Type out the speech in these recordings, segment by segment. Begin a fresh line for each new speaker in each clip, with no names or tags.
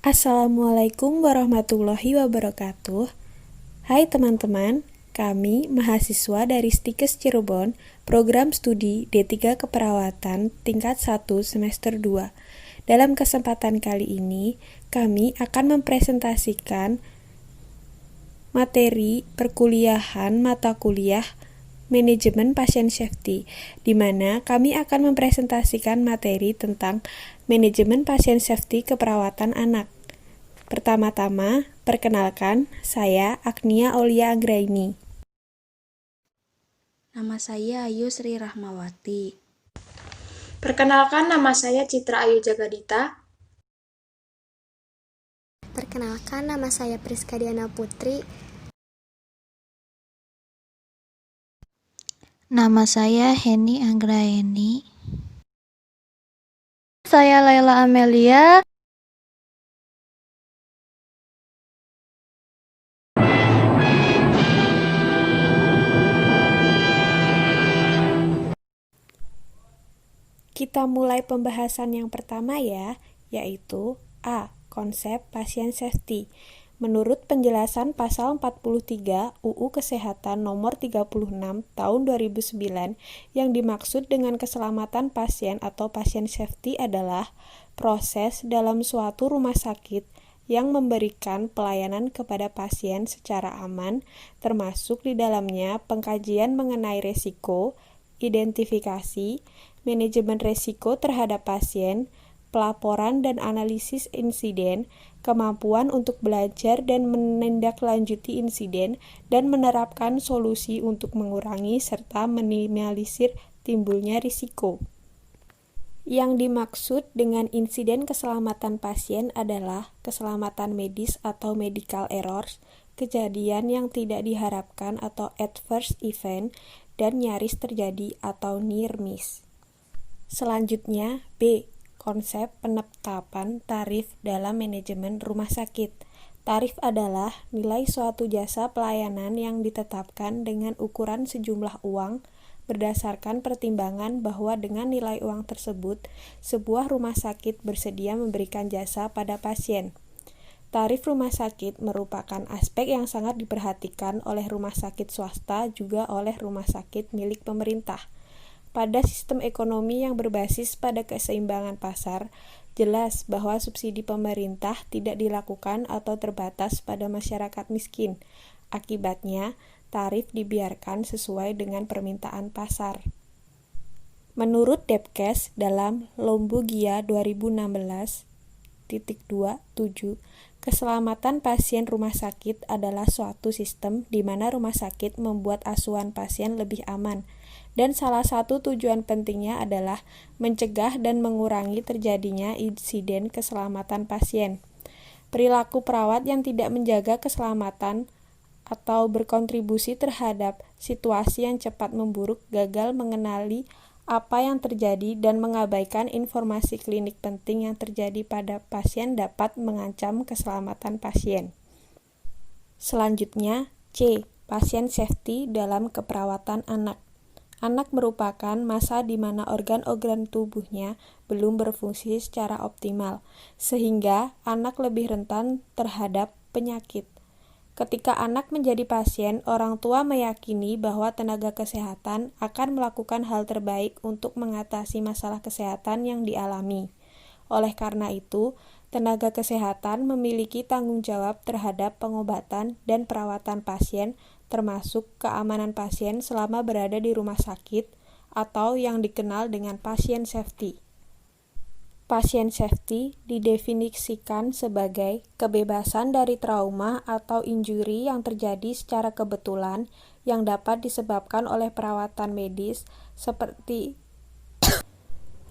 Assalamualaikum warahmatullahi wabarakatuh. Hai teman-teman, kami mahasiswa dari Stikes Cirebon, program studi D3 Keperawatan tingkat 1 semester 2. Dalam kesempatan kali ini, kami akan mempresentasikan materi perkuliahan mata kuliah Manajemen Pasien Safety, di mana kami akan mempresentasikan materi tentang Manajemen Pasien Safety Keperawatan Anak. Pertama-tama, perkenalkan, saya Agnia Aulia Anggraini.
Nama saya Ayu Sri Rahmawati.
Perkenalkan, nama saya Citra Ayu Jagadita.
Perkenalkan, nama saya Priska Diana Putri.
Nama saya Heni Anggraeni. Saya Laila Amelia.
Kita mulai pembahasan yang pertama ya, yaitu A. Konsep pasien safety. Menurut penjelasan pasal 43 UU Kesehatan nomor 36 tahun 2009, yang dimaksud dengan keselamatan pasien atau pasien safety adalah proses dalam suatu rumah sakit yang memberikan pelayanan kepada pasien secara aman, termasuk di dalamnya pengkajian mengenai risiko, identifikasi, manajemen risiko terhadap pasien, pelaporan dan analisis insiden, kemampuan untuk belajar dan menindaklanjuti insiden, dan menerapkan solusi untuk mengurangi serta minimalisir timbulnya risiko. Yang dimaksud dengan insiden keselamatan pasien adalah keselamatan medis atau medical errors, kejadian yang tidak diharapkan atau adverse event, dan nyaris terjadi atau near miss. Selanjutnya, B. Konsep penetapan tarif dalam manajemen rumah sakit. Tarif adalah nilai suatu jasa pelayanan yang ditetapkan dengan ukuran sejumlah uang berdasarkan pertimbangan bahwa dengan nilai uang tersebut, sebuah rumah sakit bersedia memberikan jasa pada pasien. Tarif rumah sakit merupakan aspek yang sangat diperhatikan oleh rumah sakit swasta juga oleh rumah sakit milik pemerintah. Pada sistem ekonomi yang berbasis pada keseimbangan pasar, jelas bahwa subsidi pemerintah tidak dilakukan atau terbatas pada masyarakat miskin. Akibatnya, tarif dibiarkan sesuai dengan permintaan pasar. Menurut Depkes dalam Lombugia 2016-27, keselamatan pasien rumah sakit adalah suatu sistem di mana rumah sakit membuat asuhan pasien lebih aman, dan salah satu tujuan pentingnya adalah mencegah dan mengurangi terjadinya insiden keselamatan pasien. Perilaku perawat yang tidak menjaga keselamatan atau berkontribusi terhadap situasi yang cepat memburuk, gagal mengenali apa yang terjadi dan mengabaikan informasi klinik penting yang terjadi pada pasien dapat mengancam keselamatan pasien. Selanjutnya, C. Pasien safety dalam keperawatan anak. Anak merupakan masa di mana organ-organ tubuhnya belum berfungsi secara optimal, sehingga anak lebih rentan terhadap penyakit. Ketika anak menjadi pasien, orang tua meyakini bahwa tenaga kesehatan akan melakukan hal terbaik untuk mengatasi masalah kesehatan yang dialami. Oleh karena itu, tenaga kesehatan memiliki tanggung jawab terhadap pengobatan dan perawatan pasien, termasuk keamanan pasien selama berada di rumah sakit atau yang dikenal dengan pasien safety. Pasien safety didefinisikan sebagai kebebasan dari trauma atau injuri yang terjadi secara kebetulan yang dapat disebabkan oleh perawatan medis seperti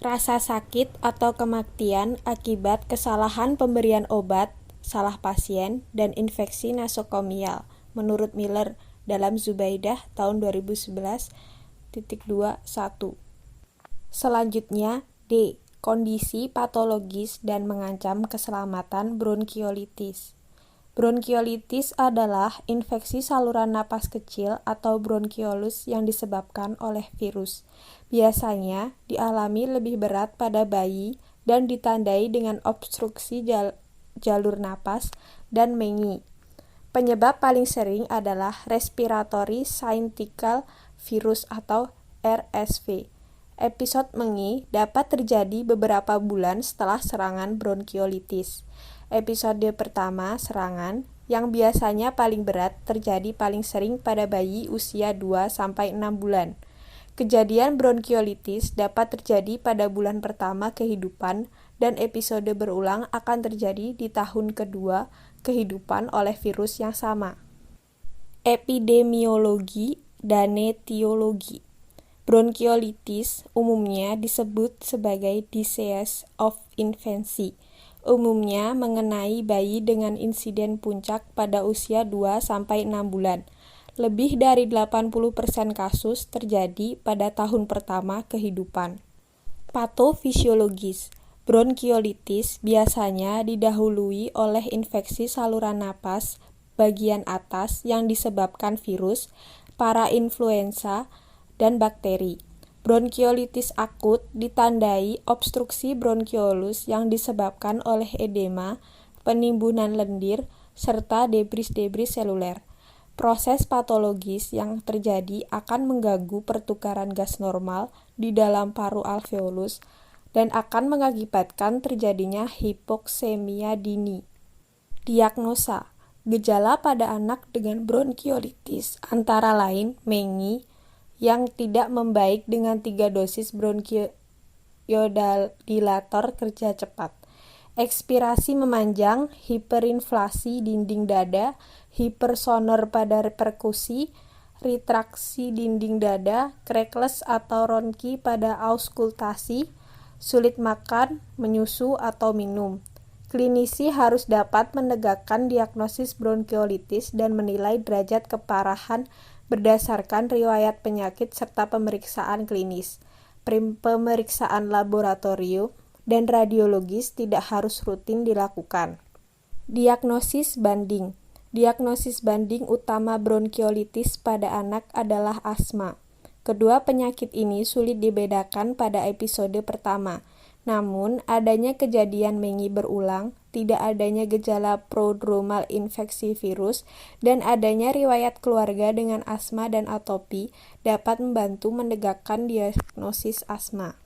rasa sakit atau kematian akibat kesalahan pemberian obat, salah pasien, dan infeksi nosokomial. Menurut Miller dalam Zubaidah tahun 2011-21. Selanjutnya, D. Kondisi patologis dan mengancam keselamatan bronkiolitis. Bronkiolitis adalah infeksi saluran napas kecil atau bronkiolus yang disebabkan oleh virus. Biasanya dialami lebih berat pada bayi dan ditandai dengan obstruksi jalur napas, dan mengi. Penyebab paling sering adalah respiratory syncytial virus atau RSV. Episode mengi dapat terjadi beberapa bulan setelah serangan bronkiolitis. Episode pertama serangan yang biasanya paling berat terjadi paling sering pada bayi usia 2-6 bulan. Kejadian bronkiolitis dapat terjadi pada bulan pertama kehidupan dan episode berulang akan terjadi di tahun kedua kehidupan oleh virus yang sama. Epidemiologi dan etiologi. Bronkiolitis umumnya disebut sebagai disease of infancy. Umumnya mengenai bayi dengan insiden puncak pada usia 2-6 bulan. Lebih dari 80% kasus terjadi pada tahun pertama kehidupan. Patofisiologis. Bronkiolitis biasanya didahului oleh infeksi saluran napas bagian atas yang disebabkan virus, parainfluenza, dan bakteri. Bronkiolitis akut ditandai obstruksi bronkiolus yang disebabkan oleh edema, penimbunan lendir, serta debris-debris seluler. Proses patologis yang terjadi akan mengganggu pertukaran gas normal di dalam paru alveolus dan akan mengakibatkan terjadinya hipoksemia dini. Diagnosa. Gejala pada anak dengan bronkiolitis antara lain mengi yang tidak membaik dengan 3 dosis bronkiodilator kerja cepat, ekspirasi memanjang, hiperinflasi dinding dada, hipersonor pada perkusi, retraksi dinding dada, crackless atau ronki pada auskultasi, sulit makan, menyusu atau minum. Klinisi harus dapat menegakkan diagnosis bronkiolitis dan menilai derajat keparahan berdasarkan riwayat penyakit serta pemeriksaan klinis. Pemeriksaan laboratorium dan radiologis tidak harus rutin dilakukan. Diagnosis banding. Diagnosis banding utama bronkiolitis pada anak adalah asma. Kedua penyakit ini sulit dibedakan pada episode pertama. Namun, adanya kejadian mengi berulang, tidak adanya gejala prodromal infeksi virus, dan adanya riwayat keluarga dengan asma dan atopi dapat membantu menegakkan diagnosis asma.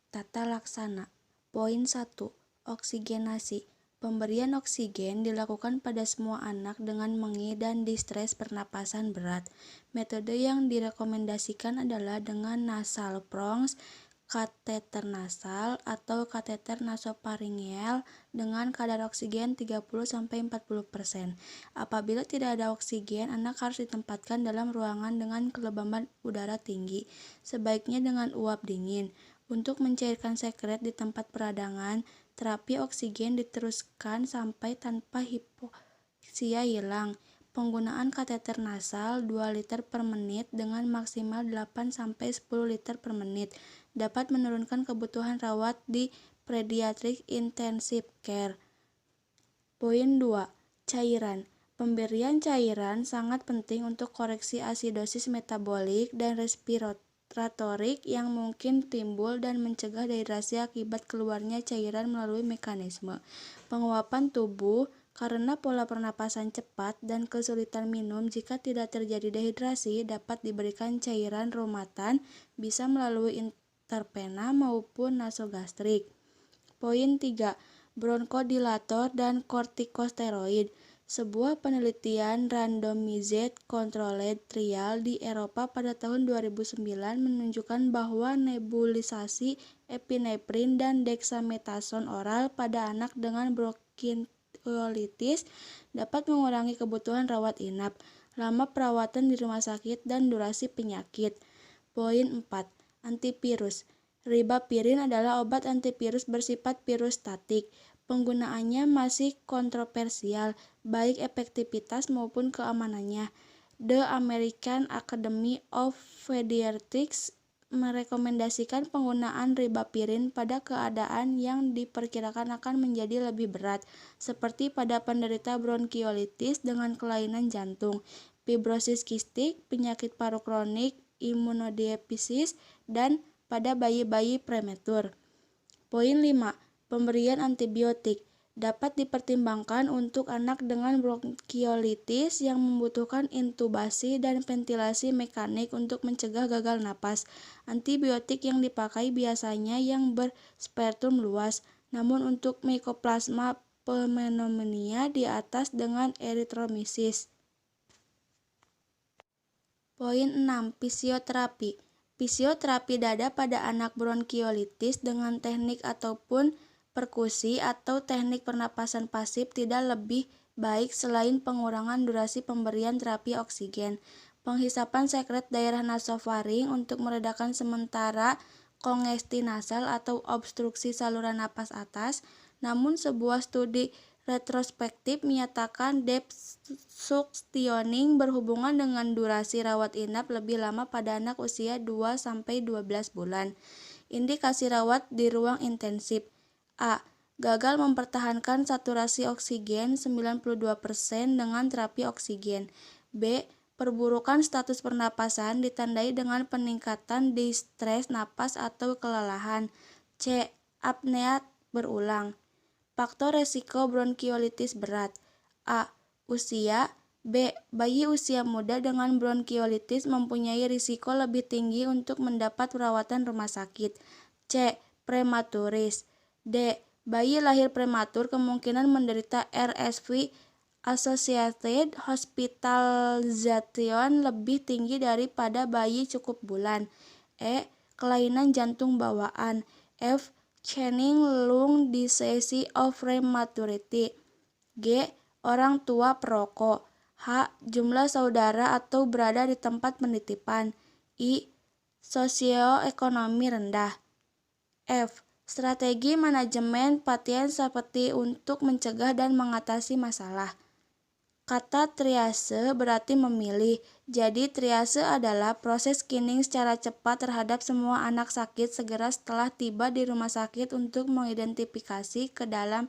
Tata laksana. Poin 1. Oksigenasi. Pemberian oksigen dilakukan pada semua anak dengan mengi dan distres pernapasan berat. Metode yang direkomendasikan adalah dengan nasal prongs, kateter nasal, atau kateter nasopharyngeal dengan kadar oksigen 30-40%. Apabila tidak ada oksigen, anak harus ditempatkan dalam ruangan dengan kelembaban udara tinggi, sebaiknya dengan uap dingin. Untuk mencairkan sekret di tempat peradangan, terapi oksigen diteruskan sampai tanpa hipoksia hilang. Penggunaan kateter nasal 2 liter per menit dengan maksimal 8-10 liter per menit dapat menurunkan kebutuhan rawat di pediatric intensive care. Poin 2. Cairan. Pemberian cairan sangat penting untuk koreksi asidosis metabolik dan respiratorik yang mungkin timbul dan mencegah dehidrasi akibat keluarnya cairan melalui mekanisme penguapan tubuh karena pola pernapasan cepat dan kesulitan minum. Jika tidak terjadi dehidrasi, dapat diberikan cairan romatan bisa melalui intervena maupun nasogastrik. Poin 3. Bronkodilator dan kortikosteroid. Sebuah penelitian randomized controlled trial di Eropa pada tahun 2009 menunjukkan bahwa nebulisasi epinefrin dan dexamethasone oral pada anak dengan bronkiolitis dapat mengurangi kebutuhan rawat inap, lama perawatan di rumah sakit, dan durasi penyakit. Poin 4. Antivirus. Ribavirin adalah obat antivirus bersifat virustatik. Penggunaannya masih kontroversial, baik efektivitas maupun keamanannya. The American Academy of Pediatrics merekomendasikan penggunaan ribavirin pada keadaan yang diperkirakan akan menjadi lebih berat, seperti pada penderita bronkiolitis dengan kelainan jantung, fibrosis kistik, penyakit paru kronik, imunodefisis, dan pada bayi-bayi prematur. Poin 5. Pemberian antibiotik. dapat dipertimbangkan untuk anak dengan bronkiolitis yang membutuhkan intubasi dan ventilasi mekanik untuk mencegah gagal napas. Antibiotik yang dipakai biasanya yang berspektrum luas, namun untuk Mycoplasma pneumonia di atas dengan eritromisis. Poin 6. Fisioterapi. Fisioterapi dada pada anak bronkiolitis dengan teknik ataupun perkusi atau teknik pernapasan pasif tidak lebih baik selain pengurangan durasi pemberian terapi oksigen. Penghisapan sekret daerah nasofaring untuk meredakan sementara kongesti nasal atau obstruksi saluran napas atas. Namun sebuah studi retrospektif menyatakan depth suctioning berhubungan dengan durasi rawat inap lebih lama pada anak usia 2-12 bulan. Indikasi rawat di ruang intensif. A. Gagal mempertahankan saturasi oksigen 92% dengan terapi oksigen. B. Perburukan status pernapasan ditandai dengan peningkatan distres napas atau kelelahan. C. Apnea berulang. Faktor resiko bronkiolitis berat. A. Usia. B. Bayi usia muda dengan bronkiolitis mempunyai risiko lebih tinggi untuk mendapat perawatan rumah sakit. C. Prematuris. D. Bayi lahir prematur kemungkinan menderita RSV associated hospitalization lebih tinggi daripada bayi cukup bulan. E. Kelainan jantung bawaan. F. Channing lung disease of prematurity. G. Orang tua perokok. H. Jumlah saudara atau berada di tempat penitipan. I. Sosioekonomi rendah. F. Strategi manajemen pasien seperti untuk mencegah dan mengatasi masalah. Kata triase berarti memilih. Jadi triase adalah proses screening secara cepat terhadap semua anak sakit segera setelah tiba di rumah sakit untuk mengidentifikasi ke dalam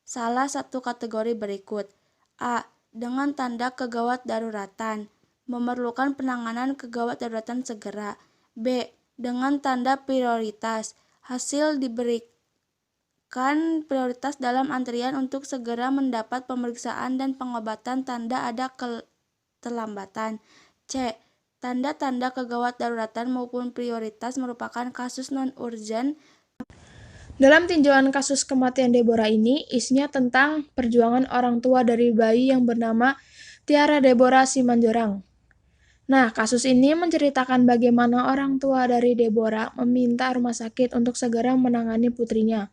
salah satu kategori berikut. A. Dengan tanda kegawat daruratan, memerlukan penanganan kegawat daruratan segera. B. Dengan tanda prioritas, hasil diberikan prioritas dalam antrian untuk segera mendapat pemeriksaan dan pengobatan tanda ada keterlambatan. C. Tanda-tanda kegawat daruratan maupun prioritas merupakan kasus non-urgent.
Dalam tinjauan kasus kematian Deborah ini, isinya tentang perjuangan orang tua dari bayi yang bernama Tiara Deborah Simanjorang. Nah, kasus ini menceritakan bagaimana orang tua dari Deborah meminta rumah sakit untuk segera menangani putrinya.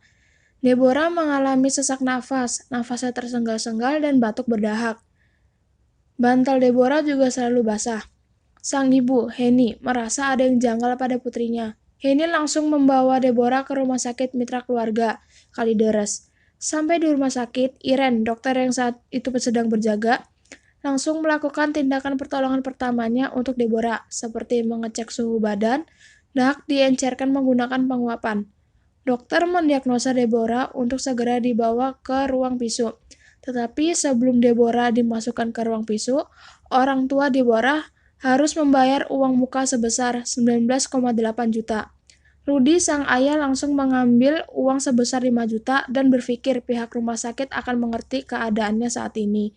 Deborah mengalami sesak nafas, nafasnya tersenggal-senggal dan batuk berdahak. Bantal Deborah juga selalu basah. Sang ibu, Henny, merasa ada yang janggal pada putrinya. Henny langsung membawa Deborah ke rumah sakit mitra keluarga, Kalideres. Sampai di rumah sakit, Irene, dokter yang saat itu sedang berjaga, langsung melakukan tindakan pertolongan pertamanya untuk Deborah, seperti mengecek suhu badan, dahak diencerkan menggunakan penguapan. Dokter mendiagnosa Deborah untuk segera dibawa ke ruang bisu. Tetapi sebelum Deborah dimasukkan ke ruang bisu, orang tua Deborah harus membayar uang muka sebesar 19,8 juta. Rudy, sang ayah, langsung mengambil uang sebesar 5 juta dan berpikir pihak rumah sakit akan mengerti keadaannya saat ini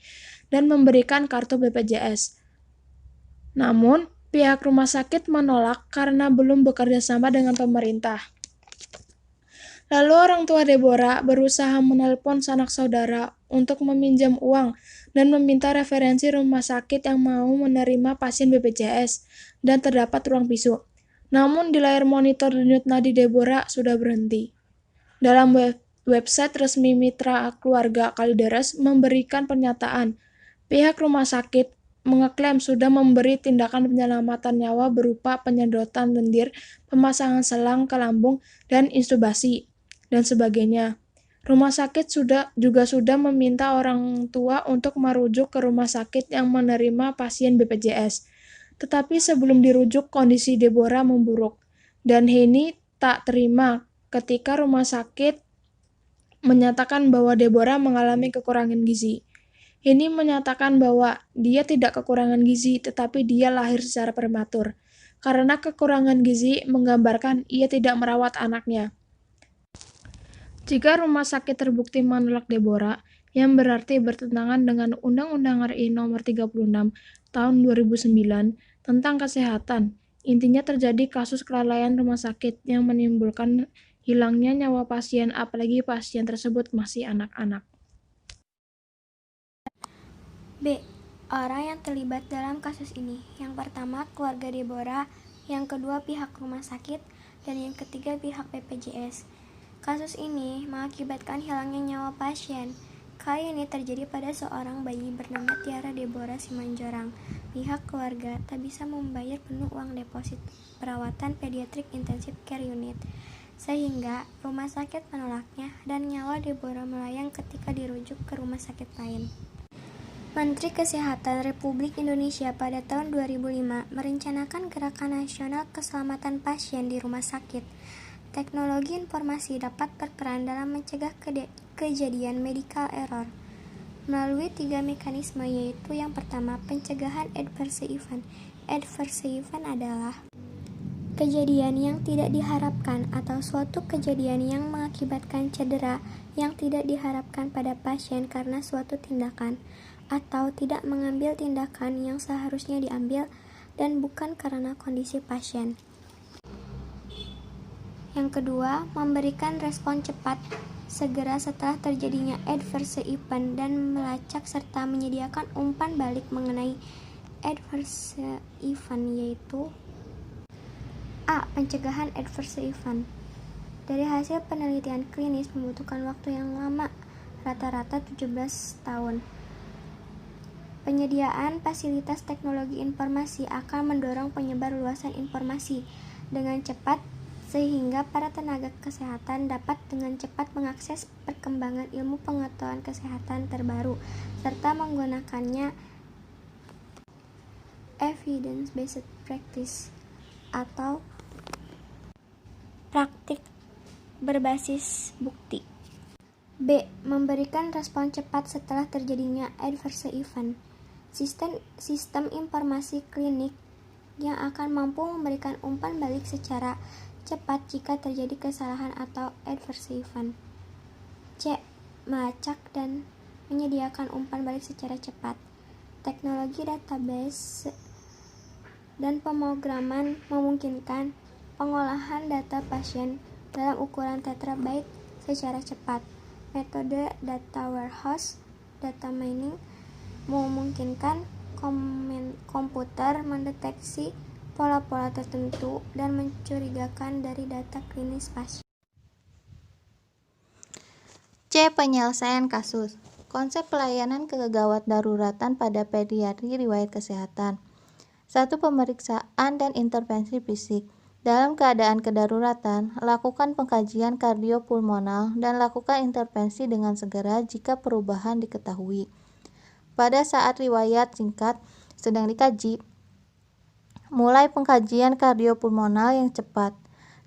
dan memberikan kartu BPJS. Namun, pihak rumah sakit menolak karena belum bekerja sama dengan pemerintah. Lalu orang tua Deborah berusaha menelpon sanak saudara untuk meminjam uang dan meminta referensi rumah sakit yang mau menerima pasien BPJS dan terdapat ruang bisu. Namun di layar monitor denyut nadi Deborah sudah berhenti. Dalam website resmi mitra keluarga Kalideres memberikan pernyataan, pihak rumah sakit mengeklaim sudah memberi tindakan penyelamatan nyawa berupa penyedotan lendir, pemasangan selang ke lambung, dan intubasi, dan sebagainya. Rumah sakit juga sudah meminta orang tua untuk merujuk ke rumah sakit yang menerima pasien BPJS. Tetapi sebelum dirujuk, kondisi Deborah memburuk, dan Henny tak terima ketika rumah sakit menyatakan bahwa Deborah mengalami kekurangan gizi. Henny menyatakan bahwa dia tidak kekurangan gizi, tetapi dia lahir secara prematur. Karena kekurangan gizi menggambarkan ia tidak merawat anaknya. Jika rumah sakit terbukti menolak Deborah, yang berarti bertentangan dengan Undang-Undang RI Nomor 36 Tahun 2009 tentang Kesehatan. Intinya terjadi kasus kelalaian rumah sakit yang menimbulkan hilangnya nyawa pasien, apalagi pasien tersebut masih anak-anak.
B. Orang yang terlibat dalam kasus ini. Yang pertama, keluarga Deborah. Yang kedua, pihak rumah sakit. Dan yang ketiga, pihak BPJS. Kasus ini mengakibatkan hilangnya nyawa pasien. Kali ini terjadi pada seorang bayi bernama Tiara Deborah Simanjorang. Pihak keluarga tak bisa membayar penuh uang deposit perawatan pediatric intensive care unit, sehingga rumah sakit menolaknya dan nyawa Deborah melayang ketika dirujuk ke rumah sakit lain. Menteri Kesehatan Republik Indonesia pada tahun 2005 merencanakan Gerakan Nasional Keselamatan Pasien di Rumah Sakit. Teknologi informasi dapat berperan dalam mencegah kejadian medical error melalui 3 mekanisme, yaitu yang pertama, pencegahan adverse event. Adverse event adalah kejadian yang tidak diharapkan atau suatu kejadian yang mengakibatkan cedera yang tidak diharapkan pada pasien karena suatu tindakan atau tidak mengambil tindakan yang seharusnya diambil dan bukan karena kondisi pasien. Yang kedua, memberikan respon cepat segera setelah terjadinya adverse event dan melacak serta menyediakan umpan balik mengenai adverse event, yaitu A. Pencegahan adverse event. Dari hasil penelitian klinis membutuhkan waktu yang lama, rata-rata 17 tahun. Penyediaan fasilitas teknologi informasi akan mendorong penyebar luasan informasi dengan cepat sehingga para tenaga kesehatan dapat dengan cepat mengakses perkembangan ilmu pengetahuan kesehatan terbaru serta menggunakannya evidence-based practice atau praktik berbasis bukti. B. Memberikan respon cepat setelah terjadinya adverse event. Sistem informasi klinik yang akan mampu memberikan umpan balik secara cepat jika terjadi kesalahan atau adverse event. C. Melacak dan menyediakan umpan balik secara cepat. Teknologi database dan pemrograman memungkinkan pengolahan data pasien dalam ukuran terabyte secara cepat. Metode data warehouse, data mining, memungkinkan komputer mendeteksi pola-pola tertentu dan mencurigakan dari data klinis pasien.
C. Penyelesaian kasus. Konsep pelayanan kegawat daruratan pada pediatri riwayat kesehatan. 1. Pemeriksaan dan intervensi fisik. Dalam keadaan kedaruratan, lakukan pengkajian kardiopulmonal dan lakukan intervensi dengan segera jika perubahan diketahui. Pada saat riwayat singkat sedang dikaji, mulai pengkajian kardiopulmonal yang cepat.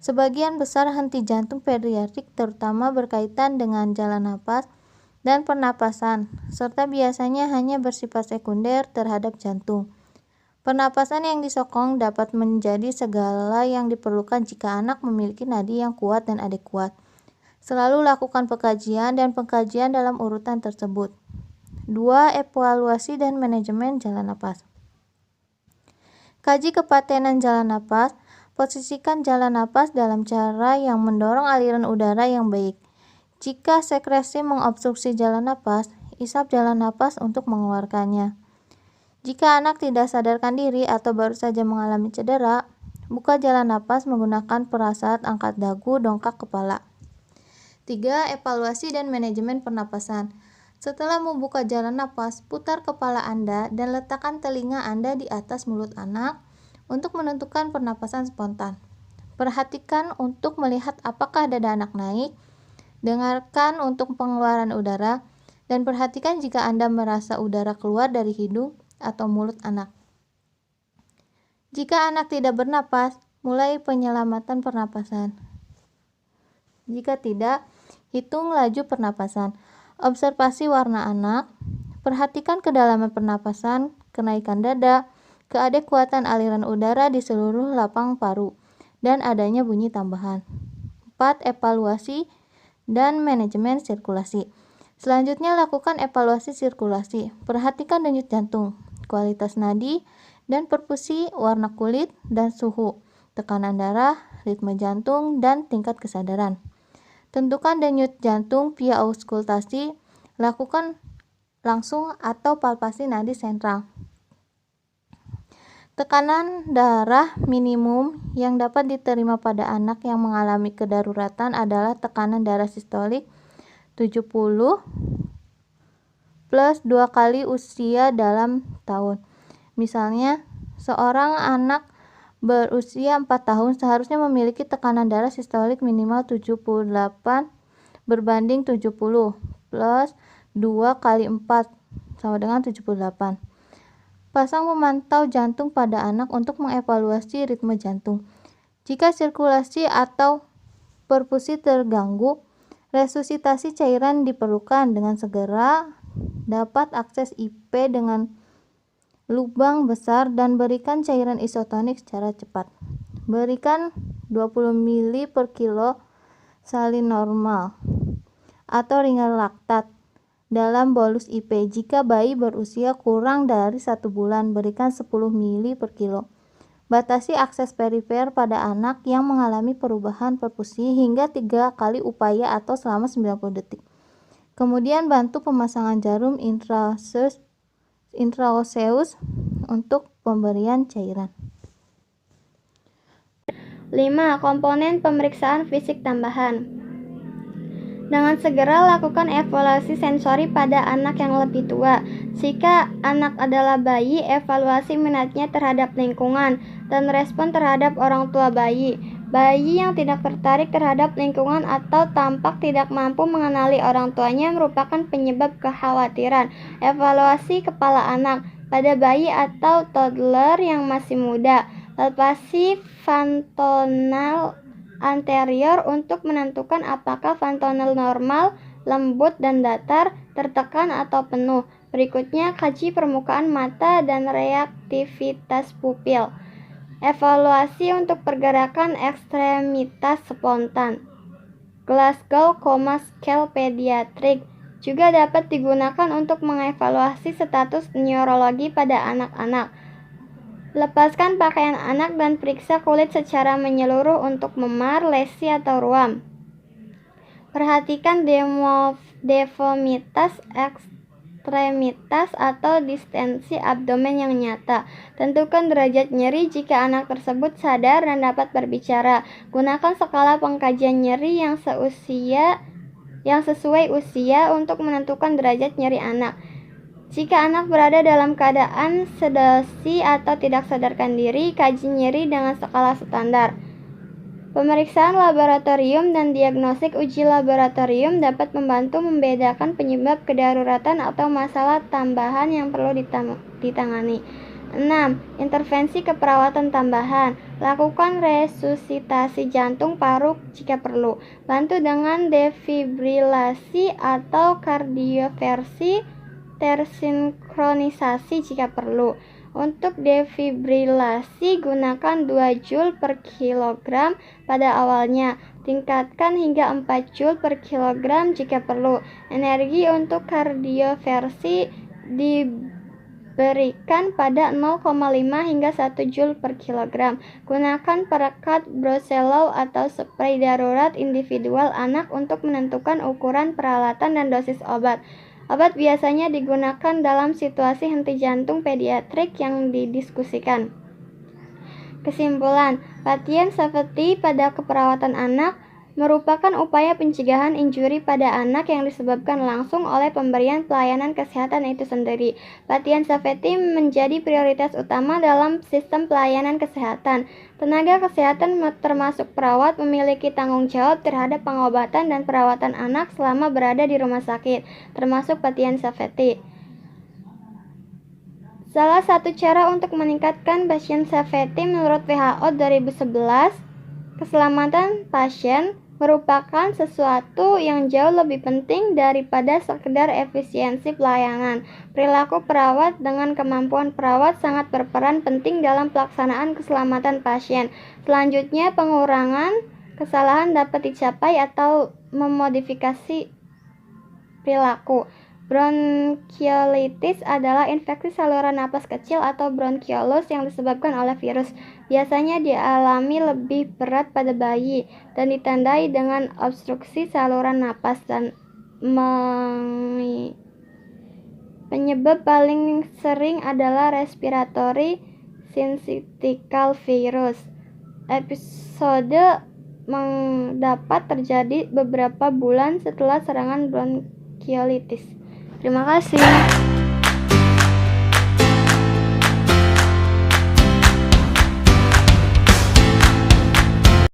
Sebagian besar henti jantung pediatrik terutama berkaitan dengan jalan napas dan pernapasan, serta biasanya hanya bersifat sekunder terhadap jantung. Pernapasan yang disokong dapat menjadi segala yang diperlukan jika anak memiliki nadi yang kuat dan adekuat. Selalu lakukan pengkajian dan pengkajian dalam urutan tersebut. 2. Evaluasi dan manajemen jalan napas. Kaji kepatenan jalan napas. Posisikan jalan napas dalam cara yang mendorong aliran udara yang baik. Jika sekresi mengobstruksi jalan napas, isap jalan napas untuk mengeluarkannya. Jika anak tidak sadarkan diri atau baru saja mengalami cedera, buka jalan napas menggunakan perasaat angkat dagu, dongkak kepala. 3. Evaluasi dan manajemen pernapasan. Setelah membuka jalan napas, putar kepala Anda dan letakkan telinga Anda di atas mulut anak untuk menentukan pernapasan spontan. Perhatikan untuk melihat apakah dada anak naik, dengarkan untuk pengeluaran udara, dan perhatikan jika Anda merasa udara keluar dari hidung atau mulut anak. Jika anak tidak bernapas, mulai penyelamatan pernapasan. Jika tidak, hitung laju pernapasan. Observasi warna anak, perhatikan kedalaman pernapasan, kenaikan dada, keadekuatan aliran udara di seluruh lapang paru, dan adanya bunyi tambahan. 4. Evaluasi dan manajemen sirkulasi. Selanjutnya, lakukan evaluasi sirkulasi. Perhatikan denyut jantung, kualitas nadi dan perfusi, warna kulit dan suhu, tekanan darah, ritme jantung, dan tingkat kesadaran. Tentukan denyut jantung via auskultasi, lakukan langsung atau palpasi nadi sentral. Tekanan darah minimum yang dapat diterima pada anak yang mengalami kedaruratan adalah tekanan darah sistolik 70 plus 2 kali usia dalam tahun. Misalnya, seorang anak berusia 4 tahun seharusnya memiliki tekanan darah sistolik minimal 78 berbanding 70 plus 2 kali 4 sama dengan 78. Pasang pemantau jantung pada anak untuk mengevaluasi ritme jantung. Jika sirkulasi atau perfusi terganggu, resusitasi cairan diperlukan dengan segera. Dapat akses IP dengan lubang besar dan berikan cairan isotonik secara cepat. Berikan 20 ml per kilo salin normal atau ringan laktat dalam bolus IP. Jika bayi berusia kurang dari 1 bulan, berikan 10 ml per kilo. Batasi akses perifer pada anak yang mengalami perubahan perfusi hingga 3 kali upaya atau selama 90 detik. Kemudian bantu pemasangan jarum intraoseus untuk pemberian cairan.
5. Komponen pemeriksaan fisik tambahan. Dengan segera lakukan evaluasi sensori pada anak yang lebih tua. Jika anak adalah bayi, evaluasi minatnya terhadap lingkungan dan respon terhadap orang tua bayi. Bayi yang tidak tertarik terhadap lingkungan atau tampak tidak mampu mengenali orang tuanya merupakan penyebab kekhawatiran. Evaluasi kepala anak pada bayi atau toddler yang masih muda. Palpasi fontanel anterior untuk menentukan apakah fontanel normal, lembut dan datar, tertekan atau penuh. Berikutnya, kaji permukaan mata dan reaktivitas pupil. Evaluasi untuk pergerakan ekstremitas spontan. Glasgow Coma Scale Pediatric juga dapat digunakan untuk mengevaluasi status neurologi pada anak-anak. Lepaskan pakaian anak dan periksa kulit secara menyeluruh untuk memar, lesi, atau ruam. Perhatikan deformitas ekstremitas atau distensi abdomen yang nyata. Tentukan derajat nyeri jika anak tersebut sadar dan dapat berbicara. Gunakan skala pengkajian nyeri yang sesuai usia untuk menentukan derajat nyeri anak. Jika anak berada dalam keadaan sedasi atau tidak sadarkan diri, kaji nyeri dengan skala standar. Pemeriksaan laboratorium dan diagnostik uji laboratorium dapat membantu membedakan penyebab kedaruratan atau masalah tambahan yang perlu ditangani. 6. Intervensi keperawatan tambahan. Lakukan resusitasi jantung paru jika perlu. Bantu dengan defibrilasi atau kardioversi tersinkronisasi jika perlu. Untuk defibrilasi, gunakan 2 Joule per kilogram pada awalnya. Tingkatkan hingga 4 Joule per kilogram jika perlu. Energi untuk kardioversi diberikan pada 0,5 hingga 1 Joule per kilogram. Gunakan perekat Broselow atau spray darurat individual anak untuk menentukan ukuran peralatan dan dosis obat. Obat biasanya digunakan dalam situasi henti jantung pediatrik yang didiskusikan. Kesimpulan, patient safety pada keperawatan anak merupakan upaya pencegahan injuri pada anak yang disebabkan langsung oleh pemberian pelayanan kesehatan itu sendiri. Patient safety menjadi prioritas utama dalam sistem pelayanan kesehatan. Tenaga kesehatan termasuk perawat memiliki tanggung jawab terhadap pengobatan dan perawatan anak selama berada di rumah sakit, termasuk patient safety. Salah satu cara untuk meningkatkan patient safety menurut WHO 2011, keselamatan pasien merupakan sesuatu yang jauh lebih penting daripada sekedar efisiensi pelayanan. Perilaku perawat dengan kemampuan perawat sangat berperan penting dalam pelaksanaan keselamatan pasien. Selanjutnya, pengurangan kesalahan dapat dicapai atau memodifikasi perilaku. Bronkiolitis adalah infeksi saluran napas kecil atau bronkiolus yang disebabkan oleh virus. Biasanya dialami lebih berat pada bayi dan ditandai dengan obstruksi saluran napas dan penyebab paling sering adalah respiratory syncytial virus. Episode dapat terjadi beberapa bulan setelah serangan bronkiolitis. Terima kasih.